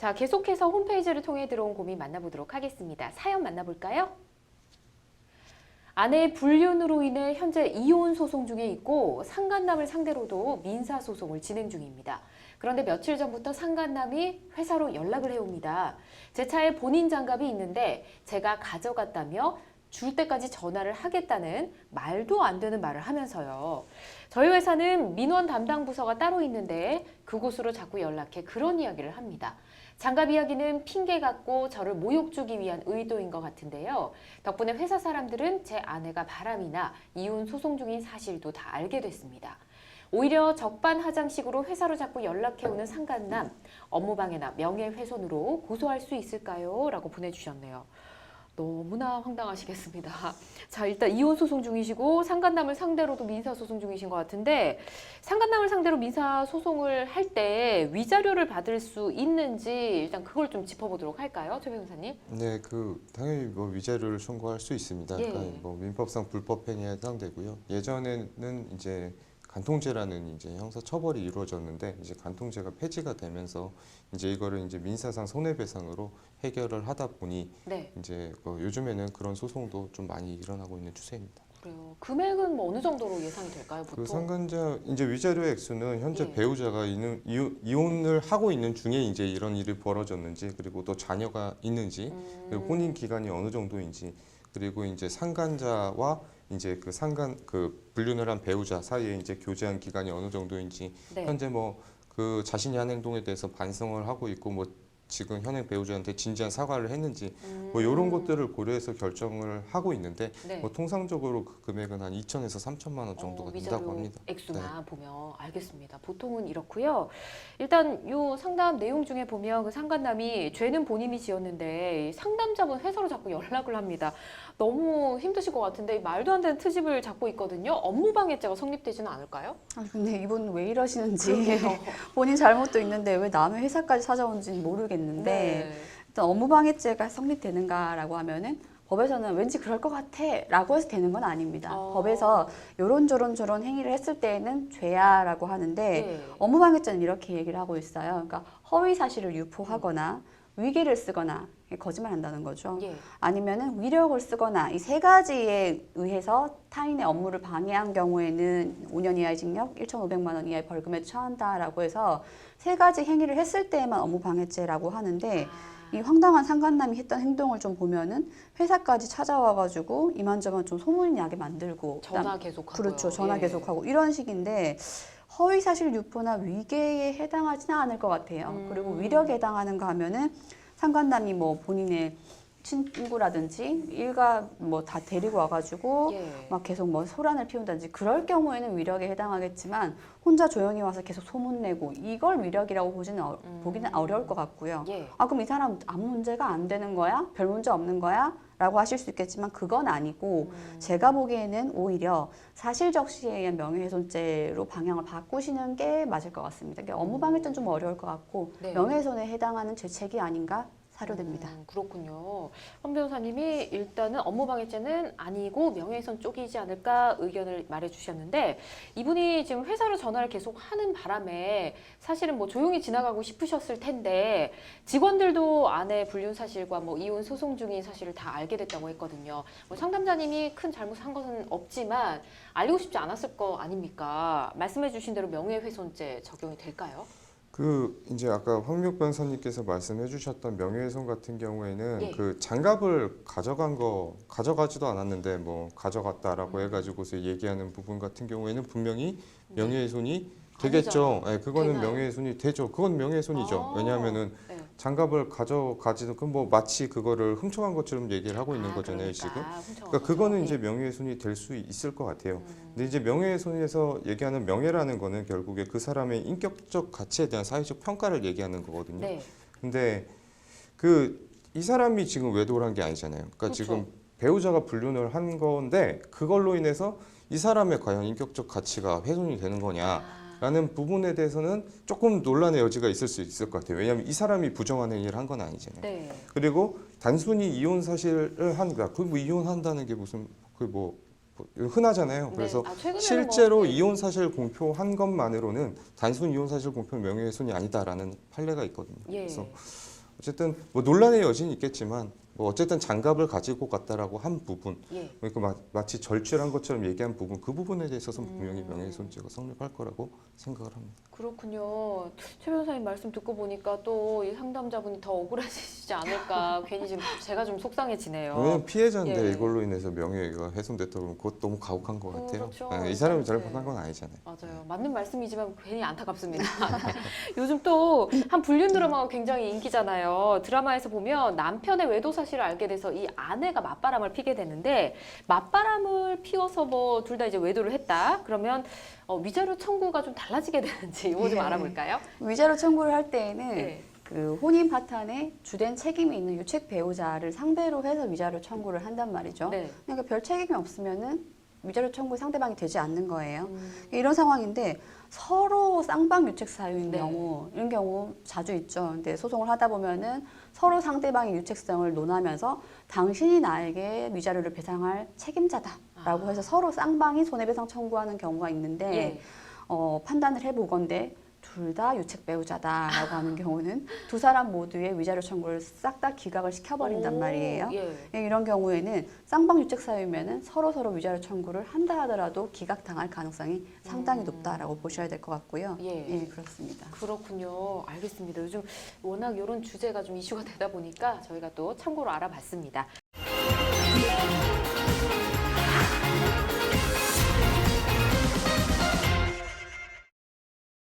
자, 계속해서 홈페이지를 통해 들어온 고민 만나보도록 하겠습니다. 사연 만나볼까요? 아내의 불륜으로 인해 현재 이혼 소송 중에 있고 상간남을 상대로도 민사 소송을 진행 중입니다. 그런데 며칠 전부터 상간남이 회사로 연락을 해옵니다. 제 차에 본인 장갑이 있는데 제가 가져갔다며 줄 때까지 전화를 하겠다는 말도 안 되는 말을 하면서요. 저희 회사는 민원 담당 부서가 따로 있는데 그곳으로 자꾸 연락해 그런 이야기를 합니다. 장갑 이야기는 핑계 갖고 저를 모욕 주기 위한 의도인 것 같은데요. 덕분에 회사 사람들은 제 아내가 바람이나 이혼 소송 중인 사실도 다 알게 됐습니다. 오히려 적반하장식으로 회사로 자꾸 연락해오는 상간남, 업무방해나 명예훼손으로 고소할 수 있을까요? 라고 보내주셨네요. 너무나 황당하시겠습니다. 자, 일단 이혼 소송 중이시고 상간남을 상대로도 민사 소송 중이신 것 같은데 상간남을 상대로 민사 소송을 할 때 위자료를 받을 수 있는지 일단 그걸 좀 짚어보도록 할까요, 최 변호사님? 네, 당연히 뭐 위자료를 청구할 수 있습니다. 예. 그러니까 뭐 민법상 불법 행위에 해당되고요. 예전에는 이제 간통죄라는 이제 형사 처벌이 이루어졌는데 이제 간통죄가 폐지가 되면서 이제 이거를 이제 민사상 손해배상으로 해결을 하다 보니 네. 이제 요즘에는 그런 소송도 좀 많이 일어나고 있는 추세입니다. 그래요. 금액은 뭐 어느 정도로 예상이 될까요, 보통? 상간자 이제 위자료의 액수는 현제 예. 배우자가 이혼을 하고 있는 중에 이제 이런 일이 벌어졌는지 그리고 또 자녀가 있는지 그리고 혼인 기간이 어느 정도인지 그리고 이제 상간자와 이제 그 불륜을 한 배우자 사이에 이제 교제한 기간이 어느 정도인지 네. 현재 뭐 그 자신이 한 행동에 대해서 반성을 하고 있고 뭐 지금 현행 배우자한테 진지한 사과를 했는지 뭐 이런 것들을 고려해서 결정을 하고 있는데 네. 뭐 통상적으로 그 금액은 한 2천에서 3천만 원 정도가 된다고 위자료 합니다. 액수만 보면 알겠습니다. 보통은 이렇고요. 일단 요 상담 내용 중에 보면 그 상간남이 죄는 본인이 지었는데 상담자분 회사로 자꾸 연락을 합니다. 너무 힘드실 것 같은데 말도 안 되는 트집을 잡고 있거든요. 업무방해죄가 성립되지는 않을까요? 아, 근데 이분 왜 이러시는지 그러게요. 본인 잘못도 있는데 왜 남의 회사까지 찾아온지는 모르겠는데 네. 일단 업무방해죄가 성립되는가라고 하면은 법에서는 왠지 그럴 것 같아 라고 해서 되는 건 아닙니다. 법에서 요런 행위를 했을 때에는 죄야라고 하는데 네. 업무방해죄는 이렇게 얘기를 하고 있어요. 그러니까 허위 사실을 유포하거나 위계를 쓰거나 거짓말 한다는 거죠. 예. 아니면은 위력을 쓰거나 이 세 가지에 의해서 타인의 업무를 방해한 경우에는 5년 이하의 징역, 1,500만 원 이하의 벌금에 처한다라고 해서 세 가지 행위를 했을 때에만 업무방해죄라고 하는데 이 황당한 상간남이 했던 행동을 좀 보면은 회사까지 찾아와가지고 이만저만 좀 소문이 나게 만들고 전화 계속하고요. 그렇죠. 전화 예. 계속하고 이런 식인데 허위사실 유포나 위계에 해당하지는 않을 것 같아요. 그리고 위력에 해당하는가 하면은 상간남이 뭐 본인의 친구라든지 일가 뭐 다 데리고 와가지고 예. 막 계속 뭐 소란을 피운다든지 그럴 경우에는 위력에 해당하겠지만 혼자 조용히 와서 계속 소문내고 이걸 위력이라고 보기는 어려울 것 같고요. 예. 아 그럼 이 사람 아무 문제가 안 되는 거야? 별 문제 없는 거야? 라고 하실 수 있겠지만 그건 아니고 제가 보기에는 오히려 사실적시에 의한 명예훼손죄로 방향을 바꾸시는 게 맞을 것 같습니다. 그러니까 업무방해죄는 좀 어려울 것 같고 네. 명예훼손에 해당하는 죄책이 아닌가 사료됩니다. 그렇군요. 황 변호사님이 일단은 업무방해죄는 아니고 명예훼손 쪽이지 않을까 의견을 말해주셨는데 이분이 지금 회사로 전화를 계속 하는 바람에 사실은 뭐 조용히 지나가고 싶으셨을 텐데 직원들도 아내 불륜 사실과 뭐 이혼 소송 중인 사실을 다 알게 됐다고 했거든요. 뭐 상담자님이 큰 잘못한 것은 없지만 알리고 싶지 않았을 거 아닙니까? 말씀해주신 대로 명예훼손죄 적용이 될까요? 이제 아까 황미옥 변호사님께서 말씀해 주셨던 명예훼손 같은 경우에는 예. 그 장갑을 가져가지도 않았는데 뭐 가져갔다라고 해가지고서 얘기하는 부분 같은 경우에는 분명히 명예훼손이 되겠죠. 네, 그거는 되나요? 명예훼손이 되죠. 그건 명예훼손이죠. 왜냐하면은 네. 장갑을 가져가지도 뭐 마치 그거를 훔쳐간 것처럼 얘기를 하고 있는 거잖아요, 지금. 그러니까 그거는 이제 명예훼손이 될 수 있을 것 같아요. 근데 이제 명예훼손에서 얘기하는 명예라는 거는 결국에 그 사람의 인격적 가치에 대한 사회적 평가를 얘기하는 거거든요. 네. 근데 이 사람이 지금 외도를 한 게 아니잖아요. 그러니까 그렇죠. 지금 배우자가 불륜을 한 건데 그걸로 인해서 이 사람의 과연 인격적 가치가 훼손이 되는 거냐라는 부분에 대해서는 조금 논란의 여지가 있을 수 있을 것 같아요. 왜냐하면 이 사람이 부정한 행위를 한 건 아니잖아요. 네. 그리고 단순히 이혼 사실을 한다. 뭐 이혼한다는 게 무슨 흔하잖아요. 그래서 최근에는 실제로 뭐, 이혼 사실 공표한 것만으로는 단순 이혼 사실 공표 명예훼손이 아니다라는 판례가 있거든요. 예. 그래서 어쨌든 뭐 논란의 여지는 있겠지만 뭐 어쨌든 장갑을 가지고 갔다라고 한 부분, 예. 그러니까 마치 절취한 것처럼 얘기한 부분, 그 부분에 대해서는 분명히 명예훼손죄가 성립할 거라고 생각을 합니다. 그렇군요. 최 변호사님 말씀 듣고 보니까 또 이 상담자분이 더 억울하시지 않을까 괜히 지금 제가 좀 속상해지네요. 왜냐면 피해자인데 예. 이걸로 인해서 명예가 훼손됐다 그러면 그것 너무 가혹한 것 같아요. 그렇죠. 이 사람이 네. 잘못한 건 아니잖아요. 맞아요. 맞는 말씀이지만 괜히 안타깝습니다. 요즘 또 한 불륜 드라마가 굉장히 인기잖아요. 드라마에서 보면 남편의 외도 사실을 알게 돼서 이 아내가 맞바람을 피게 되는데 맞바람을 피워서 뭐 둘 다 이제 외도를 했다. 그러면 위자료 청구가 좀 달라지게 되는지 이거 좀 예. 알아볼까요? 위자료 청구를 할 때에는 네. 그 혼인 파탄에 주된 책임이 있는 유책 배우자를 상대로 해서 위자료 청구를 한단 말이죠. 네. 그러니까 별 책임이 없으면은 위자료 청구 상대방이 되지 않는 거예요. 이런 상황인데 서로 쌍방 유책 사유인 네. 경우 이런 경우 자주 있죠. 근데 소송을 하다 보면은 서로 상대방의 유책성을 논하면서 당신이 나에게 위자료를 배상할 책임자다라고 해서 서로 쌍방이 손해배상 청구하는 경우가 있는데 예. 판단을 해보건대 둘 다 유책 배우자다라고 하는 경우는 두 사람 모두의 위자료 청구를 싹 다 기각을 시켜버린단 오, 말이에요. 예. 이런 경우에는 쌍방 유책 사유면은 서로 위자료 청구를 한다 하더라도 기각당할 가능성이 상당히 높다라고 보셔야 될 것 같고요. 예. 그렇습니다. 그렇군요. 알겠습니다. 요즘 워낙 이런 주제가 좀 이슈가 되다 보니까 저희가 또 참고로 알아봤습니다.